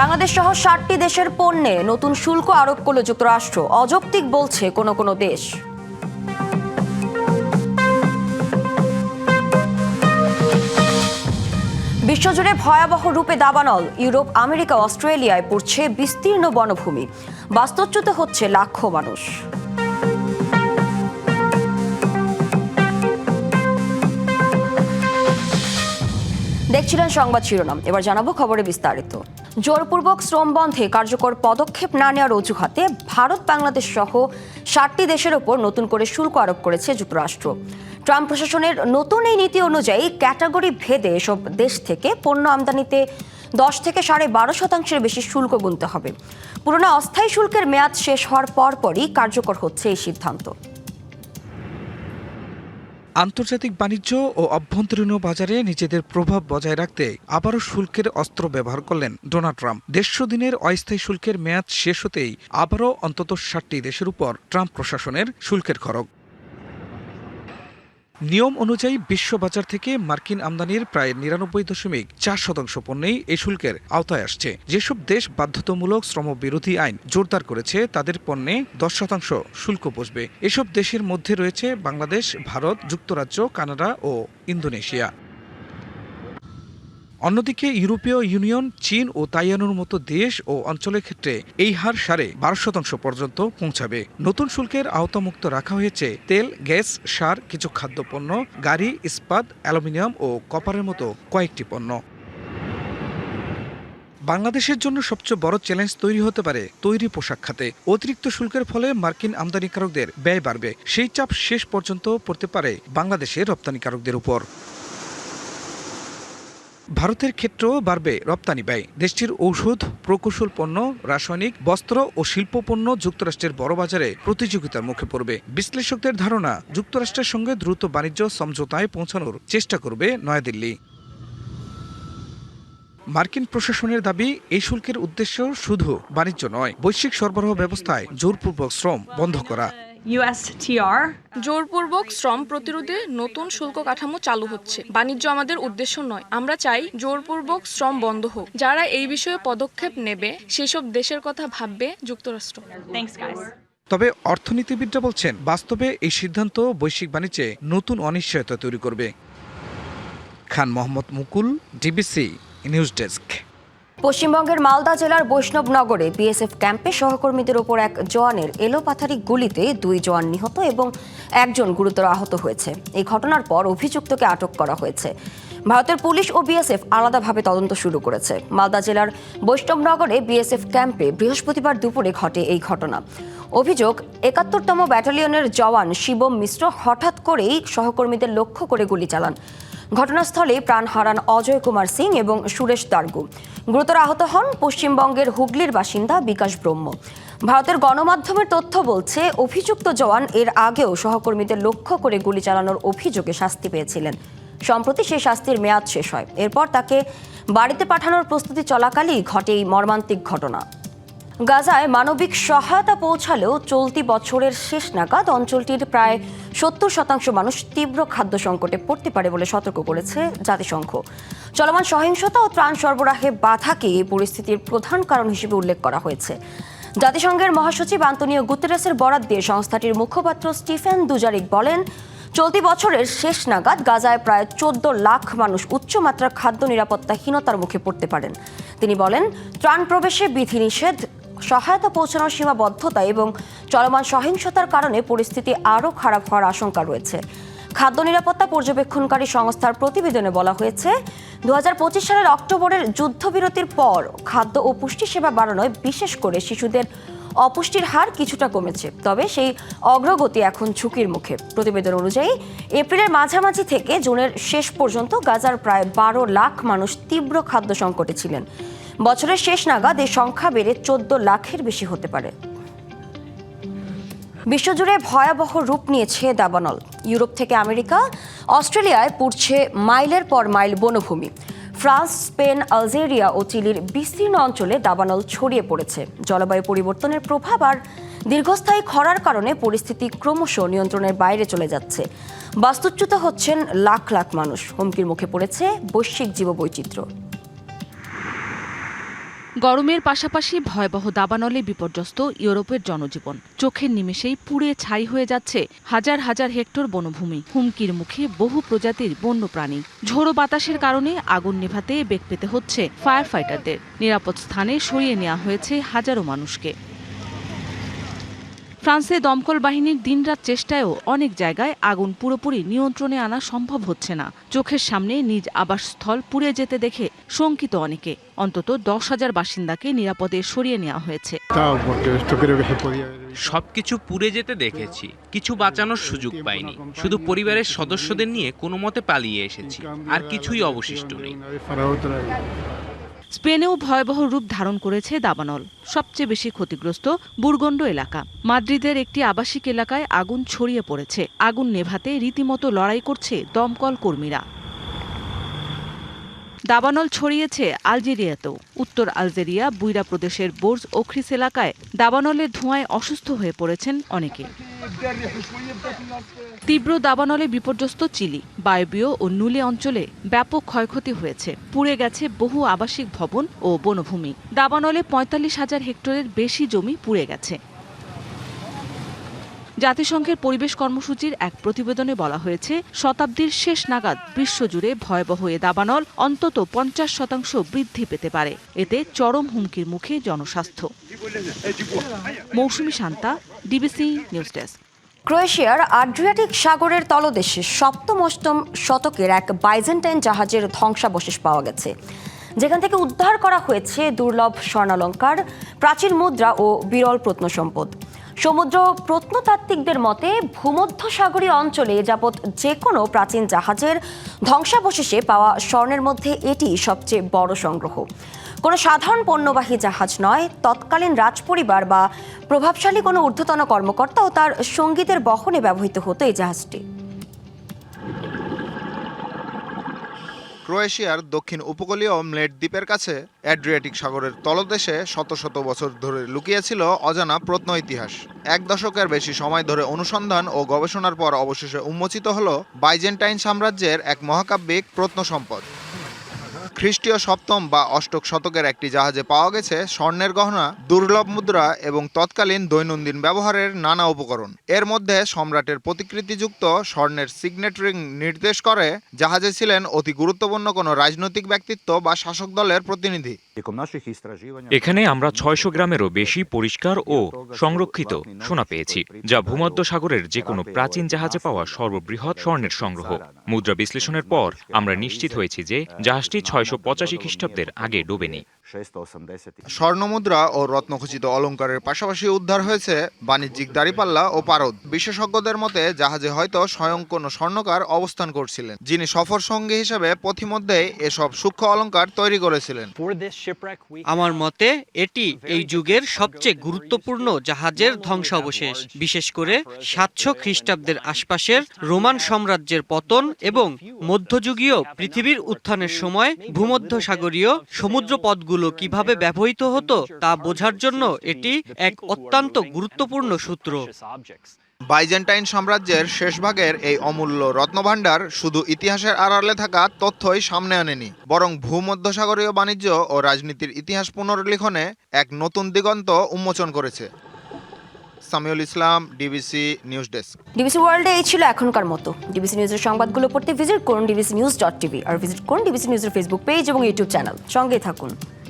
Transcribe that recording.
বাংলাদেশ সহ ৬০টি দেশের পণ্যে নতুন শুল্ক আরোপ করল যুক্তরাষ্ট্র। অযৌক্তিক বলছে কোনো দেশ। বিশ্বজুড়ে ভয়াবহ রূপে দাবানল। ইউরোপ, আমেরিকা, অস্ট্রেলিয়ায় পড়ছে বিস্তীর্ণ বনভূমি। বাস্তুচ্যুত হচ্ছে লাখো মানুষ। দেখছিলেন সংবাদ শিরোনাম, এবার জানাবো খবরে বিস্তারিত। জোরপূর্বক শ্রম বন্ধে কার্যকর পদক্ষেপ না নেওয়ার অজুহাতে ভারত, বাংলাদেশ সহ ৬০টি দেশের ওপর নতুন করে শুল্ক আরোপ করেছে যুক্তরাষ্ট্র। ট্রাম্প প্রশাসনের নতুন এই নীতি অনুযায়ী ক্যাটাগরি ভেদে এসব দেশ থেকে পণ্য আমদানিতে ১০ থেকে ১২.৫% বেশি শুল্ক গুনতে হবে। পুরোনো অস্থায়ী শুল্কের মেয়াদ শেষ হওয়ার পরপরই কার্যকর হচ্ছে এই সিদ্ধান্ত। আন্তর্জাতিক বাণিজ্য ও অভ্যন্তরীণ বাজারে নিজেদের প্রভাব বজায় রাখতে আবারও শুল্কের অস্ত্র ব্যবহার করলেন ডোনাল্ড ট্রাম্প। ১৫০ দিনের অস্থায়ী শুল্কের মেয়াদ শেষ হতেই আবারও অন্তত ৬০টি দেশের উপর ট্রাম্প প্রশাসনের শুল্কের খড়গ। নিয়ম অনুযায়ী বিশ্ববাজার থেকে মার্কিন আমদানির প্রায় ৯৯.৪% পণ্যেই এই শুল্কের আওতায় আসছে। যেসব দেশ বাধ্যতামূলক শ্রমবিরোধী আইন জোরদার করেছে তাদের পণ্যে ১০% শুল্ক বসবে। এসব দেশের মধ্যে রয়েছে বাংলাদেশ, ভারত, যুক্তরাজ্য, কানাডা ও ইন্দোনেশিয়া। অন্যদিকে ইউরোপীয় ইউনিয়ন, চীন ও তাইওয়ানের মতো দেশ ও অঞ্চলের ক্ষেত্রে এই হার ১২.৫% পর্যন্ত পৌঁছাবে। নতুন শুল্কের আওতামুক্ত রাখা হয়েছে তেল, গ্যাস, সার, কিছু খাদ্যপণ্য, গাড়ি, ইস্পাত, অ্যালুমিনিয়াম ও কপারের মতো কয়েকটি পণ্য। বাংলাদেশের জন্য সবচেয়ে বড় চ্যালেঞ্জ তৈরি হতে পারে তৈরি পোশাক খাতে। অতিরিক্ত শুল্কের ফলে মার্কিন আমদানিকারকদের ব্যয় বাড়বে। সেই চাপ শেষ পর্যন্ত পড়তে পারে বাংলাদেশের রপ্তানিকারকদের উপর। ভারতের ক্ষেত্রেও বাড়বে রপ্তানি ব্যয়। দেশটির ঔষধ, প্রকৌশল পণ্য, রাসায়নিক, বস্ত্র ও শিল্প পণ্য যুক্তরাষ্ট্রের বড় বাজারে প্রতিযোগিতার মুখে পড়বে। বিশ্লেষকদের ধারণা, যুক্তরাষ্ট্রের সঙ্গে দ্রুত বাণিজ্য সমঝোতায় পৌঁছানোর চেষ্টা করবে নয়াদিল্লি। মার্কিন প্রশাসনের দাবি, এই শুল্কের উদ্দেশ্য শুধু বাণিজ্য নয়, বৈশ্বিক সরবরাহ ব্যবস্থায় জোরপূর্বক শ্রম বন্ধ করা। জোরপূর্বক শ্রম প্রতিরোধে নতুন শুল্ক কাঠামো চালু হচ্ছে। বাণিজ্য আমাদের উদ্দেশ্য নয়। আমরা চাই জোরপূর্বক শ্রম বন্ধ হোক। যারা এই বিষয়ে পদক্ষেপ নেবে সেসব দেশের কথা ভাববে যুক্তরাষ্ট্র। তবে অর্থনীতিবিদরা বলছেন, বাস্তবে এই সিদ্ধান্ত বৈশ্বিক বাণিজ্যে নতুন অনিশ্চয়তা তৈরি করবে। খান মোহাম্মদ মুকুল, ডিবিসি নিউজ ডেস্ক। পশ্চিমবঙ্গের মালদা জেলার বৈষ্ণবনগরে বিএসএফ ক্যাম্পে সহকর্মীদের ওপর এক জওয়ানের এলোপাথারি গুলিতে ২ জওয়ান নিহত এবং একজন গুরুতর আহত হয়েছে। এই ঘটনার পর অভিযুক্তকে আটক করা হয়েছে। ভারতের পুলিশ ও বিএসএফ আলাদাভাবে তদন্ত শুরু করেছে। মালদা জেলার বৈষ্ণবনগরে বিএসএফ ক্যাম্পে বৃহস্পতিবার দুপুরে ঘটে এই ঘটনা। অভিযোগ, ৭১তম ব্যাটালিয়নের জওয়ান শিবম মিশ্র হঠাৎ করেই সহকর্মীদের লক্ষ্য করে গুলি চালান। ঘটনাস্থলে প্রাণ হারান অজয় কুমার সিং এবং সুরেশ দার্গু। গুরুতর আহত হন পশ্চিমবঙ্গের হুগলির বাসিন্দা বিকাশ ব্রহ্ম। ভারতের গণমাধ্যমের তথ্য বলছে, অভিযুক্ত জওয়ান এর আগেও সহকর্মীদের লক্ষ্য করে গুলি চালানোর অভিযোগে শাস্তি পেয়েছিলেন। সম্প্রতি সেই শাস্তির মেয়াদ শেষ হয়। এরপর তাকে বাড়িতে পাঠানোর প্রস্তুতি চলাকালেই ঘটে এই মর্মান্তিক ঘটনা। গাজায় মানবিক সহায়তা পৌঁছালেও চলতি বছরের শেষ নাগাদ অঞ্চলটির প্রায় ৭০% মানুষ তীব্র খাদ্য সংকটে পড়তে পারে বলে সতর্ক করেছে জাতিসংঘ। চলমান সহিংসতা ও ত্রাণ সরবরাহে বাধাকে এই পরিস্থিতির প্রধান কারণ হিসেবে উল্লেখ করা হয়েছে। জাতিসংঘের মহাসচিব আন্তোনিও গুতেরেসের বরাত দিয়ে সংস্থাটির মুখপাত্র স্টিফেন দুজারিক বলেন, চলতি বছরের শেষ নাগাদ গাজায় প্রায় ১৪ লাখ মানুষ উচ্চমাত্রার খাদ্য নিরাপত্তাহীনতার মুখে পড়তে পারেন। তিনি বলেন, ত্রাণ প্রবেশে বিধিনিষেধ, সহায়তা পৌঁছানোর সীমাবদ্ধতা এবং চলমান সহিংসতার কারণে পরিস্থিতি আরও খারাপ হওয়ার আশঙ্কা রয়েছে। খাদ্য নিরাপত্তা পর্যবেক্ষণকারী সংস্থার প্রতিবেদনে বলা হয়েছে, ২০২৫ সালের অক্টোবরের যুদ্ধবিরতির পর খাদ্য ও পুষ্টি সেবা বাড়ানোয় বিশেষ করে শিশুদের অপুষ্টির হার কিছুটা কমেছে। তবে সেই অগ্রগতি এখন ঝুঁকির মুখে। প্রতিবেদন অনুযায়ী এপ্রিলের মাঝামাঝি থেকে জুনের শেষ পর্যন্ত গাজার প্রায় ১২ লাখ মানুষ তীব্র খাদ্য সংকটে ছিলেন। বছরের শেষ নাগাদ এই সংখ্যা বেড়ে ১৪ লাখের বেশি হতে পারে। বিশ্বজুড়ে ভয়াবহ রূপ নিয়েছে দাবানল। ইউরোপ থেকে আমেরিকা, অস্ট্রেলিয়ায় পুড়ছে মাইলের পর মাইল বনভূমি। ফ্রান্স, স্পেন, আলজেরিয়া ও চিলির বিস্তীর্ণ অঞ্চলে দাবানল ছড়িয়ে পড়েছে। জলবায়ু পরিবর্তনের প্রভাব আর দীর্ঘস্থায়ী খরার কারণে পরিস্থিতি ক্রমশ নিয়ন্ত্রণের বাইরে চলে যাচ্ছে। বাস্তুচ্যুত হচ্ছেন লাখ লাখ মানুষ। হুমকির মুখে পড়েছে বৈশ্বিক জীববৈচিত্র্য। গরমের পাশাপাশি ভয়াবহ দাবানলে বিপর্যস্ত ইউরোপের জনজীবন। চোখের নিমেষেই পুড়ে ছাই হয়ে যাচ্ছে হাজার হাজার হেক্টর বনভূমি। হুমকির মুখে বহু প্রজাতির বন্যপ্রাণী। ঝোড়ো বাতাসের কারণে আগুন নেভাতে বেগ পেতে হচ্ছে ফায়ার ফাইটারদের। নিরাপদ স্থানে সরিয়ে নেওয়া হয়েছে হাজারো মানুষকে। ফ্রান্সে দমকল বাহিনীর দিনরাত চেষ্টায়ও অনেক জায়গায় আগুন পুরোপুরি নিয়ন্ত্রণে আনা সম্ভব হচ্ছে না। চোখের সামনে নিজ আবাসস্থল পুড়ে যেতে দেখে শঙ্কিত অনেকে। অন্তত 10,000 বাসিন্দাকে নিরাপদে সরিয়ে নেওয়া হয়েছে। সবকিছু পুড়ে যেতে দেখেছি, কিছু বাঁচানোর সুযোগ পাইনি। শুধু পরিবারের সদস্যদের নিয়ে কোনো মতে পালিয়ে এসেছি, আর কিছুই অবশিষ্ট নেই। স্পেনেও ভয়াবহ রূপ ধারণ করেছে দাবানল। সবচেয়ে বেশি ক্ষতিগ্রস্ত বুরগন্ডো এলাকা। মাদ্রিদের একটি আবাসিক এলাকায় আগুন ছড়িয়ে পড়েছে। আগুন নেভাতে রীতিমতো লড়াই করছে দমকল কর্মীরা। দাবানল ছড়িয়েছে আলজেরিয়াতেও। উত্তর আলজেরিয়া বুইরা প্রদেশের বোর্জ ওখ্রিস এলাকায় দাবানলের ধোঁয়ায় অসুস্থ হয়ে পড়েছেন অনেকে। তীব্র দাবানলে বিপর্যস্ত চিলি। বায়বীয় ও নুলে অঞ্চলে ব্যাপক ক্ষয়ক্ষতি হয়েছে। পুড়ে গেছে বহু আবাসিক ভবন ও বনভূমি। দাবানলে 45,000 হেক্টরের বেশি জমি পুড়ে গেছে। জাতিসংঘের পরিবেশ কর্মসূচির এক প্রতিবেদনে বলা হয়েছে, শতাব্দীর শেষ নাগাদ বিশ্বজুড়ে ভয়াবহ এ দাবানল অন্তত 50% বৃদ্ধি পেতে পারে। এতে চরম হুমকির মুখে জনস্বাস্থ্য। মৌসুমী শান্তা, ডিবিসি নিউজ ডেস্ক। ক্রোয়েশিয়ার আড্রিয়াটিক সাগরের তলদেশে সপ্তম-অষ্টম শতকের এক বাইজেন্টাইন জাহাজের ধ্বংসাবশেষ পাওয়া গেছে, যেখান থেকে উদ্ধার করা হয়েছে দুর্লভ স্বর্ণালঙ্কার, প্রাচীন মুদ্রা ও বিরল প্রত্নসম্পদ। সমুদ্র প্রত্নতাত্ত্বিকদের মতে ভূমধ্যসাগরীয় অঞ্চলে যাবৎ যে কোনো প্রাচীন জাহাজের ধ্বংসাবশেষে পাওয়া স্বর্ণের মধ্যে এটি সবচেয়ে বড় সংগ্রহ। কোনো সাধারণ পণ্যবাহী জাহাজ নয়, তৎকালীন রাজপরিবার বা প্রভাবশালী কোনো ঊর্ধ্বতন কর্মকর্তা ও তার সঙ্গীদের বহনে ব্যবহৃত হতো এই জাহাজটি। ক্রোয়েশিয়ার দক্ষিণ উপকূলীয় ম্লেট দ্বীপের কাছে অ্যাড্রিয়াটিক সাগরের তলদেশে শত শত বছর ধরে লুকিয়েছিল অজানা প্রত্ন ইতিহাস। 1 দশকের বেশি সময় ধরে অনুসন্ধান ও গবেষণার পর অবশেষে উন্মোচিত হল বাইজেন্টাইন সাম্রাজ্যের এক মহাকাব্যিক প্রত্নসম্পদ। খ্রিস্টীয় 7ম বা 8ম শতকের একটি জাহাজে পাওয়া গেছে স্বর্ণের গহনা, দুর্লভ মুদ্রা এবং তৎকালীন দৈনন্দিন ব্যবহারের নানা উপকরণ। এর মধ্যে সম্রাটের প্রতিকৃতিযুক্ত স্বর্ণের সিগনেট রিং নির্দেশ করে জাহাজে ছিলেন অতি গুরুত্বপূর্ণ কোনো রাজনৈতিক ব্যক্তিত্ব বা শাসক দলের প্রতিনিধি। এখানে আমরা 600 গ্রামেরও বেশি পরিষ্কার ও সংরক্ষিত সোনা পেয়েছি, যা ভূমধ্যসাগরের যে কোনো প্রাচীন জাহাজে পাওয়া সর্ববৃহৎ স্বর্ণের সংগ্রহ। মুদ্রা বিশ্লেষণের পর আমরা নিশ্চিত হয়েছি যে জাহাজটি 685 খ্রিস্টাব্দের আগে ডোবেনি। স্বর্ণমুদ্রা ও রত্নখচিত অলঙ্কারের পাশাপাশি উদ্ধার হয়েছে বাণিজ্যিক দাড়িপাল্লা ও পারদ। বিশেষজ্ঞদের মতে জাহাজে হয়তো স্বয়ং কোনো স্বর্ণকার অবস্থান করছিলেন, যিনি সফর সঙ্গী হিসেবে পথিমধ্যেই এসব সূক্ষ্ম অলঙ্কার তৈরি করেছিলেন। আমার মতে এটি এই যুগের সবচেয়ে গুরুত্বপূর্ণ জাহাজের ধ্বংসাবশেষ, বিশেষ করে 700 খ্রিস্টাব্দের আশপাশের রোমান সাম্রাজ্যের পতন এবং মধ্যযুগীয় পৃথিবীর উত্থানের সময় ভূমধ্যসাগরীয় সমুদ্রপথগুলো কিভাবে ব্যবহৃত হতো তা বোঝার জন্য এটি এক অত্যন্ত গুরুত্বপূর্ণ সূত্র। বাইজেন্টাইন সাম্রাজ্যের শেষ ভাগের এই অমূল্য রত্নভাণ্ডার শুধু ইতিহাসের আড়ালে থাকা তথ্যই সামনে আনেনি, বরং ভূমধ্যসাগরীয় বাণিজ্য ও রাজনীতির ইতিহাস পুনর্লিখনে এক নতুন দিগন্ত উন্মোচন করেছে। সামিউল ইসলাম, ডিবিসি নিউজ ডেস্ক। ডিবিসি ওয়ার্ল্ডে এই ছিল এখনকার মতো। ডিবিসি নিউজের সংবাদগুলো পড়তে ভিজিট করুন dbcnews.tv আর ভিজিট করুন ডিবিসি নিউজের ফেসবুক পেজ এবং ইউটিউব চ্যানেল। সঙ্গেই থাকুন।